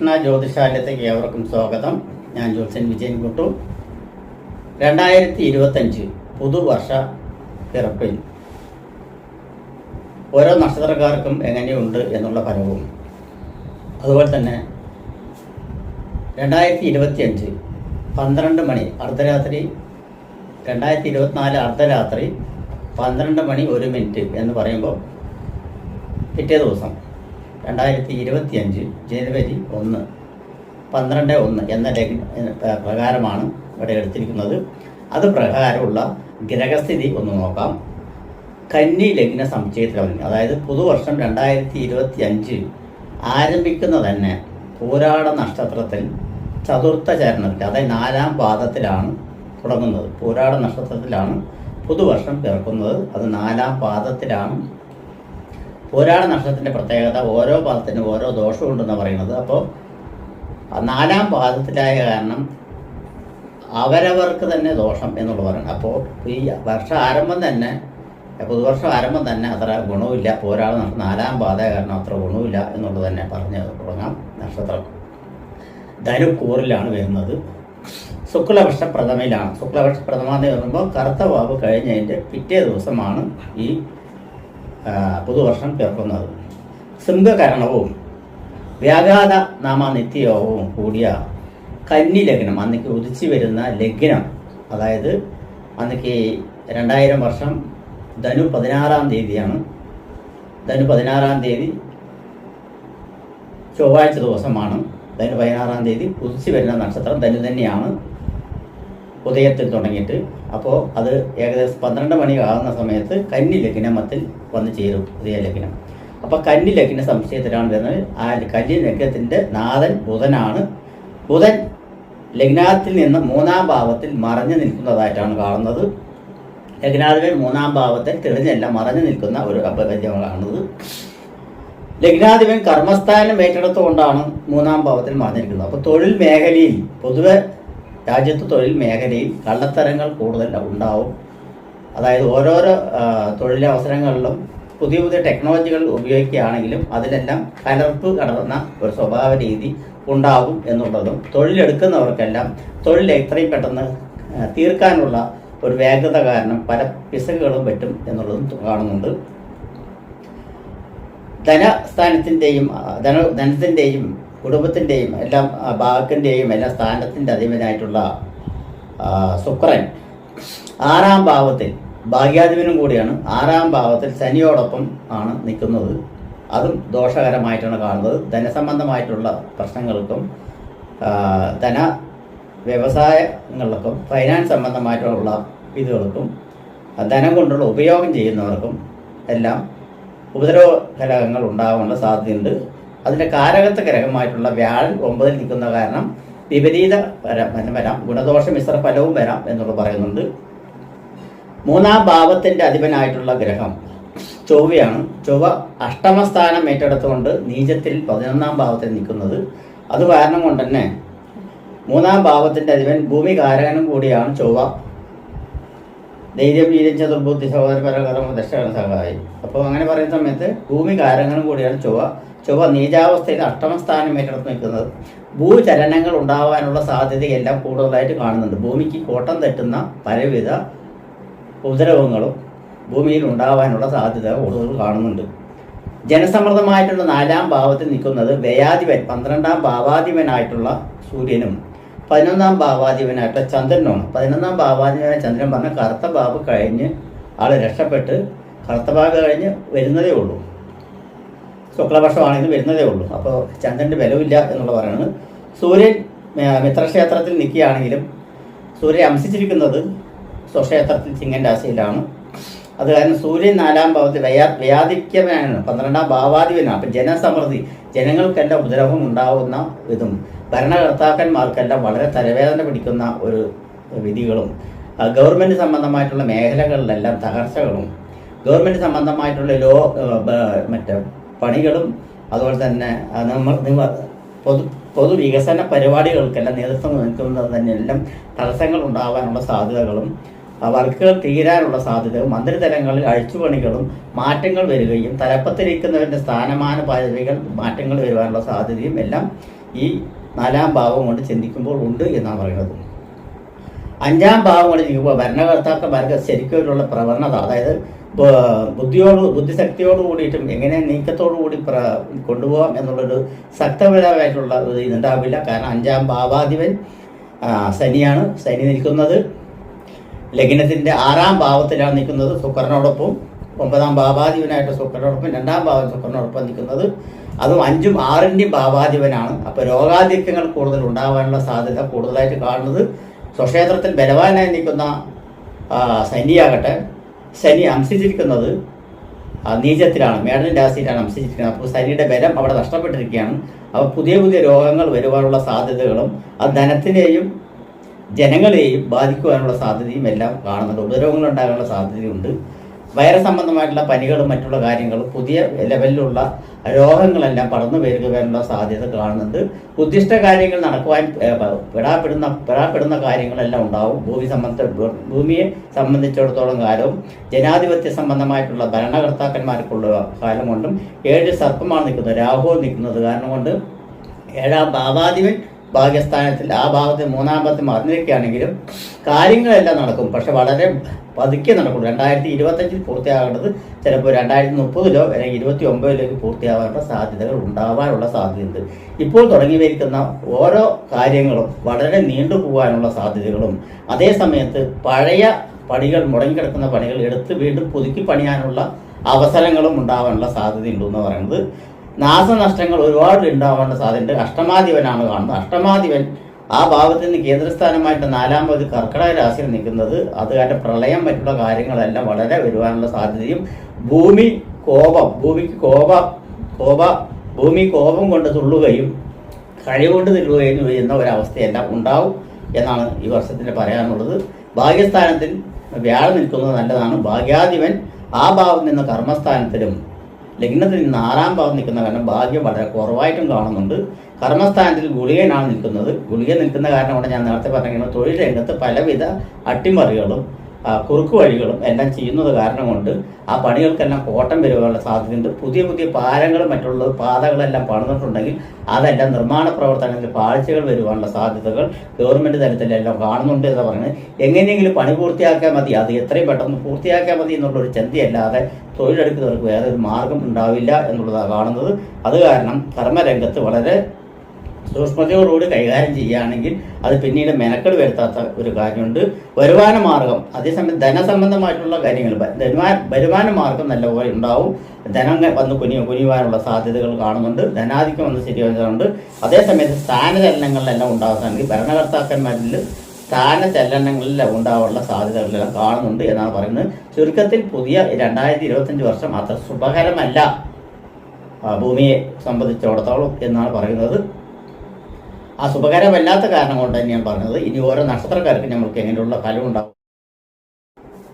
പരീക്ഷണ ജ്യോതിഷാലയത്തേക്ക് ഏവർക്കും സ്വാഗതം. ഞാൻ ജ്യോത്സ്യൻ വിജയൻ കുട്ടു. 2025 പുതുവർഷ പിറപ്പിൽ ഓരോ നക്ഷത്രക്കാർക്കും എങ്ങനെയുണ്ട് എന്നുള്ള ഫലവും, അതുപോലെ തന്നെ 2025 12 മണി അർദ്ധരാത്രി 2024 അർദ്ധരാത്രി 12 മണി 1 മിനിറ്റ് എന്ന് പറയുമ്പോൾ പിറ്റേ ദിവസം 2025 ജനുവരി 1 12-1 എന്ന പ്രകാരമാണ് ഇവിടെ എടുത്തിരിക്കുന്നത്. അത് പ്രകാരമുള്ള ഗ്രഹസ്ഥിതി ഒന്ന് നോക്കാം. കന്നി ലഗ്ന സമുച്ചയത്തിൽ, അതായത് പുതുവർഷം 2025 ആരംഭിക്കുന്ന തന്നെ പൂരാട നക്ഷത്രത്തിൽ ചതുർത്ഥ ചരണത്തിൽ, അതായത് 4-ാം പാദത്തിലാണ് തുടങ്ങുന്നത്. പൂരാട നക്ഷത്രത്തിലാണ് പുതുവർഷം പിറക്കുന്നത്. അത് 4-ാം പാദത്തിലാണ്. പൂരാട നക്ഷത്രത്തിൻ്റെ പ്രത്യേകത, ഓരോ പാദത്തിനും ഓരോ ദോഷമുണ്ടെന്ന് പറയുന്നത്. അപ്പോൾ 4-ാം പാദത്തിലായ കാരണം അവരവർക്ക് തന്നെ ദോഷം എന്നുള്ളത് പറയുന്നത്. അപ്പോൾ ഈ പുതുവർഷം ആരംഭം തന്നെ അത്ര ഗുണവുമില്ല. പൂരാട നക്ഷത്രം 4-ാം പാദമായ കാരണം അത്ര ഗുണവുമില്ല എന്നുള്ളത് തന്നെ പറഞ്ഞ് തുടങ്ങാം. നക്ഷത്രം ധനുക്കൂറിലാണ് വരുന്നത്. ശുക്ലപക്ഷ പ്രഥമയിലാണ്. ശുക്ലപക്ഷ പ്രഥമ എന്ന് പറയുമ്പോൾ കറുത്ത വാവ് കഴിഞ്ഞതിൻ്റെ പിറ്റേ ദിവസമാണ് ഈ പുതുവർഷം പിറക്കുന്നത്. സിംഹകരണവും വ്യാഘാത നാമ നിത്യയോഗവും കൂടിയ കന്നി ലഗ്നം, അന്നേക്ക് ഉദിച്ചു വരുന്ന ലഗ്നം, അതായത് അന്നേക്ക് 2000 വർഷം ധനു 16-ാം തീയതിയാണ്. ധനു 16-ാം തീയതി ചൊവ്വാഴ്ച ദിവസമാണ്. ധനു 16-ാം തീയതി ഉദിച്ചു വരുന്ന നക്ഷത്രം ധനു തന്നെയാണ് ഉദയത്തിൽ തുടങ്ങിയിട്ട്. അപ്പോൾ അത് ഏകദേശം 12 മണി ആകുന്ന സമയത്ത് കന്നി ലഗ്നമത്തിൽ വന്ന് ചേരും, ഉദയ ലഗ്നം. അപ്പോൾ കന്നി ലഗ്ന സംശയത്തിലാണ് വരുന്നത്. ആ കന്നി ലഗ്നത്തിൻ്റെ നാഥൻ ബുധനാണ്. ബുധൻ ലഗ്നത്തിൽ നിന്ന് 3-ാം ഭാവത്തിൽ മറഞ്ഞു നിൽക്കുന്നതായിട്ടാണ് കാണുന്നത്. ലഗ്നാധിപൻ 3-ാം ഭാവത്തിൽ തെളിഞ്ഞല്ല മറഞ്ഞു നിൽക്കുന്ന ഒരു അപകല്യമാണ് കാണുന്നത്. ലഗ്നാധിപൻ കർമ്മസ്ഥാനം ഏറ്റെടുത്തുകൊണ്ടാണ് 3-ാം ഭാവത്തിൽ മറഞ്ഞിരിക്കുന്നത്. അപ്പോൾ തൊഴിൽ മേഖലയിൽ, പൊതുവെ രാജ്യത്ത് തൊഴിൽ മേഖലയിൽ കള്ളത്തരങ്ങൾ കൂടുതൽ ഉണ്ടാവും. അതായത് ഓരോരോ തൊഴിലവസരങ്ങളിലും പുതിയ പുതിയ ടെക്നോളജികൾ ഉപയോഗിക്കുകയാണെങ്കിലും അതിലെല്ലാം കലർപ്പ് കടന്ന ഒരു സ്വഭാവ രീതി ഉണ്ടാകും എന്നുള്ളതും, തൊഴിലെടുക്കുന്നവർക്കെല്ലാം തൊഴിൽ എത്രയും പെട്ടെന്ന് തീർക്കാനുള്ള ഒരു വേഗത കാരണം പല പിശകുകളും പറ്റും എന്നുള്ളതും കാണുന്നുണ്ട്. ധനസ്ഥാനത്തിൻ്റെയും ധനത്തിൻ്റെയും കുടുംബത്തിൻ്റെയും എല്ലാം ഭാഗത്തിൻ്റെയും എല്ലാ സ്ഥാനത്തിൻ്റെ അധിപനായിട്ടുള്ള ശുക്രൻ 6-ാം ഭാവത്തിൽ, ഭാഗ്യാധിപനും കൂടിയാണ്. 6-ാം ഭാവത്തിൽ ശനിയോടൊപ്പം ആണ് നിൽക്കുന്നത്. അതും ദോഷകരമായിട്ടാണ് കാണുന്നത്. ധനസംബന്ധമായിട്ടുള്ള പ്രശ്നങ്ങൾക്കും ധന വ്യവസായങ്ങൾക്കും ഫൈനാൻസ് സംബന്ധമായിട്ടുള്ള ഇതുകൾക്കും ധനം കൊണ്ടുള്ള ഉപയോഗം ചെയ്യുന്നവർക്കും എല്ലാം ഉപദ്രവകരങ്ങൾ ഉണ്ടാകാനുള്ള സാധ്യതയുണ്ട്. അതിൻ്റെ കാരകത്വ ഗ്രഹമായിട്ടുള്ള വ്യാഴൻ 9-ൽ നിൽക്കുന്ന കാരണം വിപരീത വരാം, ഗുണദോഷ മിശ്ര ഫലവും വരാം എന്നുള്ളത് പറയുന്നുണ്ട്. 3-ാം ഭാവത്തിൻ്റെ അധിപനായിട്ടുള്ള ഗ്രഹം ചൊവ്വയാണ്. ചൊവ്വ അഷ്ടമസ്ഥാനം ഏറ്റെടുത്തുകൊണ്ട് നീചത്തിൽ 11-ാം ഭാവത്തിൽ നിൽക്കുന്നത്. അത് കാരണം കൊണ്ട് തന്നെ 3-ാം ഭാവത്തിൻ്റെ അധിപൻ ഭൂമി കാരകനും കൂടിയാണ് ചൊവ്വ. ധൈര്യം വീര്യം ചതുർബുദ്ധി സഹോദരപരകരം ദശകന സഹായി. അപ്പോൾ അങ്ങനെ പറയുന്ന സമയത്ത് ഭൂമി കാരകനും കൂടിയാണ് ചൊവ്വ. ചൊവ്വ നീചാവസ്ഥയിൽ അഷ്ടമസ്ഥാനം ഏറ്റെടുത്ത് നിൽക്കുന്നത്. ഭൂചലനങ്ങൾ ഉണ്ടാകാനുള്ള സാധ്യതയെല്ലാം കൂടുതലായിട്ട് കാണുന്നുണ്ട്. ഭൂമിക്ക് കോട്ടം തട്ടുന്ന പലവിധ ഉപദ്രവങ്ങളും ഭൂമിയിൽ ഉണ്ടാകാനുള്ള സാധ്യത കൂടുതൽ കാണുന്നുണ്ട്. ജനസമ്മർദ്ദമായിട്ടുള്ള 4-ാം ഭാവത്തിൽ നിൽക്കുന്നത് വ്യയാധിപൻ, 12-ാം ഭാവാധിപനായിട്ടുള്ള സൂര്യനും 11-ാം ഭാവാധിപനായിട്ടുള്ള ചന്ദ്രനുമാണ്. 11-ാം ഭാവാധിപനായ ചന്ദ്രൻ പറഞ്ഞ കറുത്ത ഭാവ് കഴിഞ്ഞ് ആൾ രക്ഷപ്പെട്ട് കറുത്ത ഭാവ് കഴിഞ്ഞ് വരുന്നതേ ഉള്ളൂ. ശുക്ലപക്ഷമാണെങ്കിൽ വരുന്നതേ ഉള്ളൂ. അപ്പോൾ ചന്ദ്രൻ്റെ ബലമില്ല എന്നുള്ള പറയുന്നത്. സൂര്യൻ മിത്രക്ഷേത്രത്തിൽ നിൽക്കുകയാണെങ്കിലും സൂര്യൻ അംശിച്ചിരിക്കുന്നത് സ്വക്ഷേത്രത്തിൽ ചിങ്ങൻ രാശിയിലാണ്. അത് കാരണം സൂര്യൻ 4-ാം ഭാവത്തിൽ വ്യാധിക്യവനാണ്, 12-ാം ഭാവാധിപനാണ്. അപ്പം ജനസമൃദ്ധി, ജനങ്ങൾക്കെല്ലാം ഉപദ്രവം ഉണ്ടാകുന്ന ഇതും ഭരണകർത്താക്കന്മാർക്കെല്ലാം വളരെ തലവേദന പിടിക്കുന്ന ഒരു വിധികളും, ഗവൺമെൻറ് സംബന്ധമായിട്ടുള്ള മേഖലകളിലെല്ലാം തകർച്ചകളും, ഗവൺമെൻറ് സംബന്ധമായിട്ടുള്ള മറ്റേ പണികളും, അതുപോലെ തന്നെ പൊതുവികസന പരിപാടികൾക്കെല്ലാം നേതൃത്വം നിൽക്കുന്നത് തന്നെ എല്ലാം തടസ്സങ്ങൾ ഉണ്ടാകാനുള്ള സാധ്യതകളും വർക്കുകൾ തീരാനുള്ള സാധ്യതയും മന്ത്രിതലങ്ങളിൽ അഴിച്ചുപണികളും മാറ്റങ്ങൾ വരികയും തലപ്പത്തിരിക്കുന്നവരുടെ സ്ഥാനമാന പദവികൾ മാറ്റങ്ങൾ വരുവാനുള്ള സാധ്യതയും എല്ലാം ഈ 4-ാം ഭാവം കൊണ്ട് ചിന്തിക്കുമ്പോൾ ഉണ്ട് എന്നാണ് പറയുന്നത്. 5-ാം ഭാവം കൊണ്ട് ചിന്തിക്കുമ്പോൾ ഭരണകർത്താക്കന്മാർക്ക് ശരിക്കുള്ള പ്രവണത, അതായത് ബുദ്ധിശക്തിയോട് കൂടിയിട്ടും എങ്ങനെ നീക്കത്തോടു കൂടി കൊണ്ടുപോകാം എന്നുള്ളൊരു ശക്തപരമായിട്ടുള്ള ഒരു ഇതുണ്ടാവില്ല. കാരണം 5-ാം ഭാവാധിപൻ ശനിയാണ്. ശനി നിൽക്കുന്നത് ലഗ്നത്തിൻ്റെ 6-ാം ഭാവത്തിലാണ് നിൽക്കുന്നത് ശുക്രനോടൊപ്പം. 9-ാം ഭാവാധിപനായിട്ട് ശുക്രനോടൊപ്പം, 2-ാം ഭാവം ശുക്രനോടൊപ്പം നിൽക്കുന്നത്. അതും 5ഉം 6ൻ്റെയും ഭാവാധിപനാണ്. അപ്പോൾ രോഗാധിക്യങ്ങൾ കൂടുതൽ ഉണ്ടാകാനുള്ള സാധ്യത കൂടുതലായിട്ട് കാണുന്നത്. സ്വക്ഷേത്രത്തിൽ ബലവാനായി നിൽക്കുന്ന ശനിയാകട്ടെ, ശനി അംശിച്ചിരിക്കുന്നത് നീചത്തിലാണ്, മേടൻ രാശിയിലാണ് അംശിച്ചിരിക്കുന്നത്. അപ്പോൾ ശനിയുടെ ബലം അവിടെ നഷ്ടപ്പെട്ടിരിക്കുകയാണ്. അപ്പോൾ പുതിയ പുതിയ രോഗങ്ങൾ വരുവാനുള്ള സാധ്യതകളും അത് ധനത്തിനെയും ജനങ്ങളെയും ബാധിക്കുവാനുള്ള സാധ്യതയും എല്ലാം കാണുന്നുണ്ട്. ഉപദ്രവങ്ങൾ ഉണ്ടാകാനുള്ള സാധ്യതയുണ്ട്. വൈറസ് സംബന്ധമായിട്ടുള്ള പനികളും മറ്റുള്ള കാര്യങ്ങളും പുതിയ ലെവലിലുള്ള രോഗങ്ങളെല്ലാം പടർന്നു വരുവാനുള്ള സാധ്യത കാണുന്നുണ്ട്. ഉദ്ദിഷ്ട കാര്യങ്ങൾ നടക്കുവാൻ പെടാപ്പെടുന്ന കാര്യങ്ങളെല്ലാം ഉണ്ടാവും. ഭൂമിയെ സംബന്ധിച്ചിടത്തോളം കാലവും ജനാധിപത്യ സംബന്ധമായിട്ടുള്ള ഭരണകർത്താക്കന്മാർക്കുള്ള കാലം കൊണ്ടും 7 സർപ്പമാണ് നിൽക്കുന്നത്, രാഹു നിൽക്കുന്നത് കാരണം കൊണ്ട് 7-ാം ഭാവാധിപൻ ഭാഗ്യസ്ഥാനത്തിൽ ആ ഭാഗത്ത് 3-ാം ഭാഗത്ത് മറിഞ്ഞിരിക്കുകയാണെങ്കിലും കാര്യങ്ങളെല്ലാം നടക്കും. പക്ഷെ വളരെ പതുക്കെ നടക്കുള്ളൂ. 2025 പൂർത്തിയാകേണ്ടത് ചിലപ്പോൾ 2030 അല്ലെങ്കിൽ 2029 പൂർത്തിയാകാനുള്ള സാധ്യതകൾ ഉണ്ടാവാനുള്ള സാധ്യതയുണ്ട്. ഇപ്പോൾ തുടങ്ങി വരിക്കുന്ന ഓരോ കാര്യങ്ങളും വളരെ നീണ്ടുപോകാനുള്ള സാധ്യതകളും അതേ സമയത്ത് പഴയ പണികൾ, മുടങ്ങിക്കിടക്കുന്ന പണികൾ എടുത്ത് വീണ്ടും പുതുക്കി പണിയാനുള്ള അവസരങ്ങളും ഉണ്ടാവാനുള്ള സാധ്യതയുണ്ടെന്ന് പറയുന്നത്. നാശനഷ്ടങ്ങൾ ഒരുപാട് ഉണ്ടാവാനുള്ള സാധ്യതയുണ്ട്. അഷ്ടമാധിപനാണ് കാണുന്നത്. അഷ്ടമാധിപൻ ആ ഭാവത്തിൽ നിന്ന് കേന്ദ്രസ്ഥാനമായിട്ട് 4-ാം ഭാവത്തിൽ കർക്കിടക രാശിയിൽ നിൽക്കുന്നത്. അത് കാരണം പ്രളയം മറ്റുള്ള കാര്യങ്ങളെല്ലാം വളരെ വരുവാനുള്ള സാധ്യതയും ഭൂമി കോപം കൊണ്ട് തുള്ളുകയും കഴിവുകൊണ്ട് തുള്ളുകയും ചെയ്യുന്ന ഒരവസ്ഥയെല്ലാം ഉണ്ടാവും എന്നാണ് ഈ വർഷത്തിന് പറയാനുള്ളത്. ഭാഗ്യസ്ഥാനത്തിൽ വ്യാഴം നിൽക്കുന്നത് നല്ലതാണ്. ഭാഗ്യാധിപൻ ആ ഭാവത്തിൽ നിന്ന് കർമ്മസ്ഥാനത്തിലും ലഗ്നത്തിൽ നിന്ന് 6-ാം ഭാവം നിൽക്കുന്ന കാരണം ഭാഗ്യം വളരെ കുറവായിട്ടും കാണുന്നുണ്ട്. കർമ്മസ്ഥാനത്തിൽ ഗുളികനാണ് നിൽക്കുന്നത്. ഗുളിക നിൽക്കുന്ന കാരണം കൊണ്ട് ഞാൻ നേരത്തെ പറഞ്ഞിരിക്കുന്നത് തൊഴിൽ രംഗത്ത് പലവിധ അട്ടിമറികളും കുറുക്കു വഴികളും എല്ലാം ചെയ്യുന്നത് കാരണം കൊണ്ട് ആ പണികൾക്കെല്ലാം കോട്ടം വരുവാനുള്ള സാധ്യതയുണ്ട്. പുതിയ പുതിയ പാലങ്ങളും മറ്റുള്ള പാതകളെല്ലാം പണിതിട്ടുണ്ടെങ്കിൽ അതെല്ലാം നിർമ്മാണ പ്രവർത്തനങ്ങളിൽ പാഴ്ചകൾ വരുവാനുള്ള സാധ്യതകൾ ഗവൺമെൻറ് തലത്തിലെല്ലാം കാണുന്നുണ്ട് എന്ന് പറയുന്നത്. എങ്ങനെയെങ്കിലും പണി പൂർത്തിയാക്കിയാൽ മതി, അത് എത്രയും പെട്ടെന്ന് പൂർത്തിയാക്കിയാൽ മതി എന്നുള്ളൊരു ചിന്തയല്ലാതെ തൊഴിലെടുക്കുന്നവർക്ക് വേറെ ഒരു മാർഗം ഉണ്ടാവില്ല എന്നുള്ളതാണ് കാണുന്നത്. അത് കാരണം കർമ്മരംഗത്ത് വളരെ സൂക്ഷ്മതയോടുകൂടി കൈകാര്യം ചെയ്യുകയാണെങ്കിൽ അത് പിന്നീട് മെനക്കെട് വരുത്താത്ത ഒരു കാര്യമുണ്ട്. വരുമാന മാർഗം, അതേസമയം ധനസംബന്ധമായിട്ടുള്ള കാര്യങ്ങൾ വരുമാന മാർഗം നല്ലപോലെ ഉണ്ടാവും. ധനം വന്ന് കുനിയുവാനുള്ള സാധ്യതകൾ കാണുന്നുണ്ട്. ധനാധിക്യം വന്ന് ശരിയാവുന്നുണ്ട്. അതേസമയത്ത് സ്ഥാനചലനങ്ങളിലെല്ലാം ഉണ്ടാകുന്നതാണെങ്കിൽ ഭരണകർത്താക്കന്മാരിൽ സ്ഥാനചലനങ്ങളിലെല്ലാം ഉണ്ടാവാനുള്ള സാധ്യതകളെല്ലാം കാണുന്നുണ്ട് എന്നാണ് പറയുന്നത്. ചുരുക്കത്തിൽ പുതിയ 2025 വർഷം അത്ര ശുഭകരമല്ല ഭൂമിയെ സംബന്ധിച്ചിടത്തോളം എന്നാണ് പറയുന്നത്. ആ ശുഭകരമല്ലാത്ത കാരണം കൊണ്ട് തന്നെയാണ് പറഞ്ഞത്. ഇനി ഓരോ നക്ഷത്രക്കാർക്ക് നമ്മൾക്ക് എങ്ങനെയുള്ള ഫലം ഉണ്ടാവും.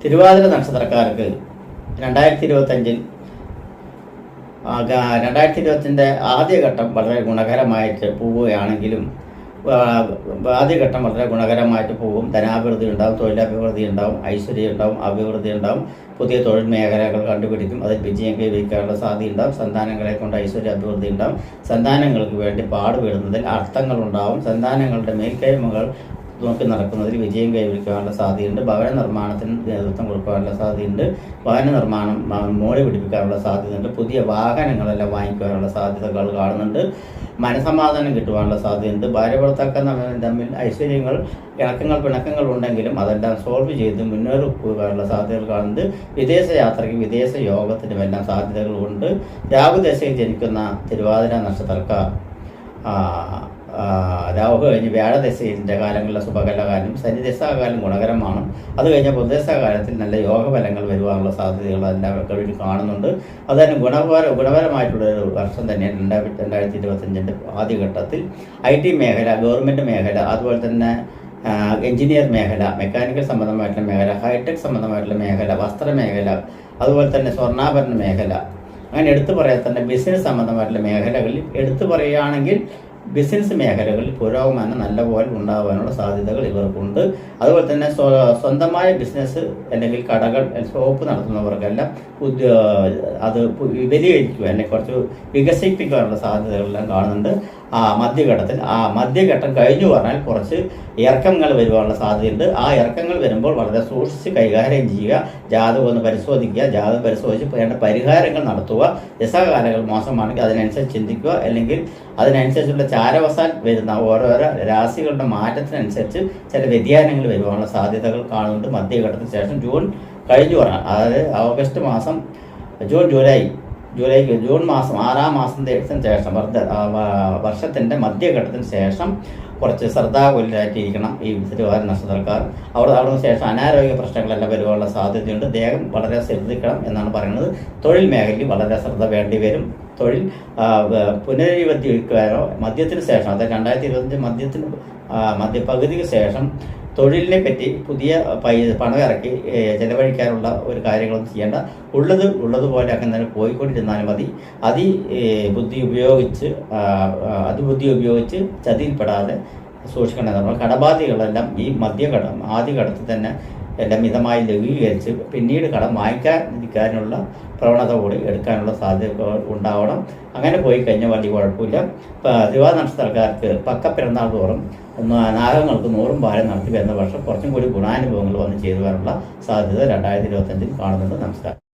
തിരുവാതിര നക്ഷത്രക്കാർക്ക് 2025 2025 ആദ്യഘട്ടം വളരെ ഗുണകരമായിട്ട് പോവുകയാണെങ്കിലും ആദ്യഘട്ടം വളരെ ഗുണകരമായിട്ട് പോകും. ധനാഭിവൃദ്ധി ഉണ്ടാവും, തൊഴിലഭിവൃദ്ധി ഉണ്ടാവും, ഐശ്വര്യം ഉണ്ടാവും, അഭിവൃദ്ധി ഉണ്ടാവും. പുതിയ തൊഴിൽ മേഖലകൾ കണ്ടുപിടിക്കും, അതിൽ വിജയം കൈവരിക്കാനുള്ള സാധ്യത ഉണ്ടാവും. സന്താനങ്ങളെ കൊണ്ട് ഐശ്വര്യ അഭിവൃദ്ധി ഉണ്ടാവും. സന്താനങ്ങൾക്ക് വേണ്ടി പാടുപെടുന്നതിൽ അർത്ഥങ്ങളുണ്ടാവും. സന്താനങ്ങളുടെ മേൽക്കൈമകൾ നോക്കി നടക്കുന്നതിൽ വിജയം കൈവരിക്കാനുള്ള സാധ്യതയുണ്ട്. ഭവന നിർമ്മാണത്തിന് നേതൃത്വം കൊടുക്കാനുള്ള സാധ്യതയുണ്ട്. ഭവന നിർമ്മാണം മോടി പിടിപ്പിക്കാനുള്ള സാധ്യതയുണ്ട്. പുതിയ വാഹനങ്ങളെല്ലാം വാങ്ങിക്കാനുള്ള സാധ്യതകൾ കാണുന്നുണ്ട്. മനസമാധാനം കിട്ടുവാനുള്ള സാധ്യതയുണ്ട്. ഭാര്യ ഭർത്താക്കന്മാർ തമ്മിൽ ഐശ്വര്യങ്ങൾ, പിണക്കങ്ങൾ ഉണ്ടെങ്കിലും അതെല്ലാം സോൾവ് ചെയ്ത് മുന്നേറി പോകാനുള്ള സാധ്യതകൾ കാണുന്നുണ്ട്. വിദേശ യാത്രയ്ക്കും വിദേശ യോഗത്തിനും എല്ലാം സാധ്യതകളുണ്ട്. രാഹുദശയിൽ ജനിക്കുന്ന തിരുവാതിര നക്ഷത്രക്കാർ രാഹു കഴിഞ്ഞ് വ്യാഴദശയിൻ്റെ കാലങ്ങളിലെ ശുഭകലകാലം, ശനിദശാകാലം ഗുണകരമാണ്. അത് കഴിഞ്ഞ ബുധദശാകാലത്തിൽ നല്ല യോഗഫലങ്ങൾ വരുവാനുള്ള സാധ്യതകൾ എല്ലാവരും കാണുന്നുണ്ട്. അത് തന്നെ ഗുണപരമായിട്ടുള്ളൊരു വർഷം തന്നെയാണ് 2025 ആദ്യഘട്ടത്തിൽ. IT മേഖല, ഗവൺമെൻറ് മേഖല, അതുപോലെ തന്നെ എഞ്ചിനീയർ മേഖല, മെക്കാനിക്കൽ സംബന്ധമായിട്ടുള്ള മേഖല, ഹൈടെക് സംബന്ധമായിട്ടുള്ള മേഖല, വസ്ത്രമേഖല, അതുപോലെ തന്നെ സ്വർണ്ണാഭരണ മേഖല, അങ്ങനെ എടുത്തു പറയാൻ തന്നെ ബിസിനസ് സംബന്ധമായിട്ടുള്ള മേഖലകളിൽ എടുത്തു പറയുകയാണെങ്കിൽ ബിസിനസ് മേഖലകളിൽ പുരോഗമനം നല്ലപോലെ ഉണ്ടാകാനുള്ള സാധ്യതകൾ ഇവർക്കുണ്ട്. അതുപോലെ തന്നെ സ്വന്തമായ ബിസിനസ് അല്ലെങ്കിൽ കടകൾ, ഷോപ്പ് നടത്തുന്നവർക്കെല്ലാം അത് വിപുലീകരിക്കുക അല്ലെങ്കിൽ കുറച്ച് വികസിപ്പിക്കാനുള്ള സാധ്യതകളെല്ലാം കാണുന്നുണ്ട്. മധ്യഘട്ടത്തിൽ മധ്യഘട്ടം കഴിഞ്ഞു പറഞ്ഞാൽ കുറച്ച് ഇറക്കങ്ങൾ വരുവാനുള്ള സാധ്യതയുണ്ട്. ആ ഇറക്കങ്ങൾ വരുമ്പോൾ വളരെ സൂക്ഷിച്ച് കൈകാര്യം ചെയ്യുക. ജാതകം ഒന്ന് പരിശോധിക്കുക. ജാതകം പരിശോധിച്ച് വേണ്ട പരിഹാരങ്ങൾ നടത്തുക. ദശാകാലങ്ങൾ മോശമാണെങ്കിൽ അതിനനുസരിച്ച് ചിന്തിക്കുക. അല്ലെങ്കിൽ അതിനനുസരിച്ചുള്ള ചാരവശാൽ വരുന്ന ഓരോരോ രാശികളുടെ മാറ്റത്തിനനുസരിച്ച് ചില വ്യതിയാനങ്ങൾ വരുവാനുള്ള സാധ്യതകൾ കാണുന്നുണ്ട്. മധ്യഘട്ടത്തിന് ശേഷം ജൂൺ കഴിഞ്ഞു പറഞ്ഞാൽ, അതായത് ഓഗസ്റ്റ് മാസം, ജൂൺ മാസം 6-ാം മാസത്തിന് ശേഷം വർഷത്തിൻ്റെ മധ്യഘട്ടത്തിന് ശേഷം കുറച്ച് ശ്രദ്ധാകുലരായിട്ടിരിക്കണം ഈ തിരുവാതിര നക്ഷത്രക്കാർ. അവിടുന്ന് ശേഷം അനാരോഗ്യ പ്രശ്നങ്ങളെല്ലാം വരുവാനുള്ള സാധ്യതയുണ്ട്. ദേഹം വളരെ ശ്രദ്ധിക്കണം എന്നാണ് പറയുന്നത്. തൊഴിൽ മേഖലയിൽ വളരെ ശ്രദ്ധ വേണ്ടി വരും. തൊഴിൽ പുനരുദ്ധരിക്കാനോ മദ്യത്തിന് ശേഷം, അതായത് 2025 മധ്യപകുതിക്ക് ശേഷം തൊഴിലിനെ പറ്റി പുതിയ പണം ഇറക്കി ചെലവഴിക്കാനുള്ള ഒരു കാര്യങ്ങളൊന്നും ചെയ്യേണ്ട. ഉള്ളതുപോലെ അങ്ങനെ പോയിക്കൊണ്ടിരുന്നാലും മതി. അതിബുദ്ധി ഉപയോഗിച്ച് ചതിയിൽപ്പെടാതെ സൂക്ഷിക്കണം. കടബാധ്യതകളെല്ലാം ഈ ആദ്യഘട്ടത്തിൽ തന്നെ എല്ലാം മിതമായി ലഘൂകരിച്ച് പിന്നീട് കടം വാങ്ങിക്കാതിരിക്കാനുള്ള പ്രവണത കൂടി എടുക്കാനുള്ള സാധ്യത ഉണ്ടാവണം. അങ്ങനെ പോയി കഴിഞ്ഞാൽ വലിയ കുഴപ്പമില്ല. തിരുവാതിര നക്ഷത്രക്കാർക്ക് പക്കപ്പിറന്നാൾ തോറും നാഗങ്ങൾക്ക് 100 പാലം നടത്തി വരുന്ന വർഷം കുറച്ചും കൂടി ഗുണാനുഭവങ്ങൾ വന്ന് ചെയ്തു വരാനുള്ള സാധ്യത 2025 കാണുന്നുണ്ട്. നമസ്കാരം.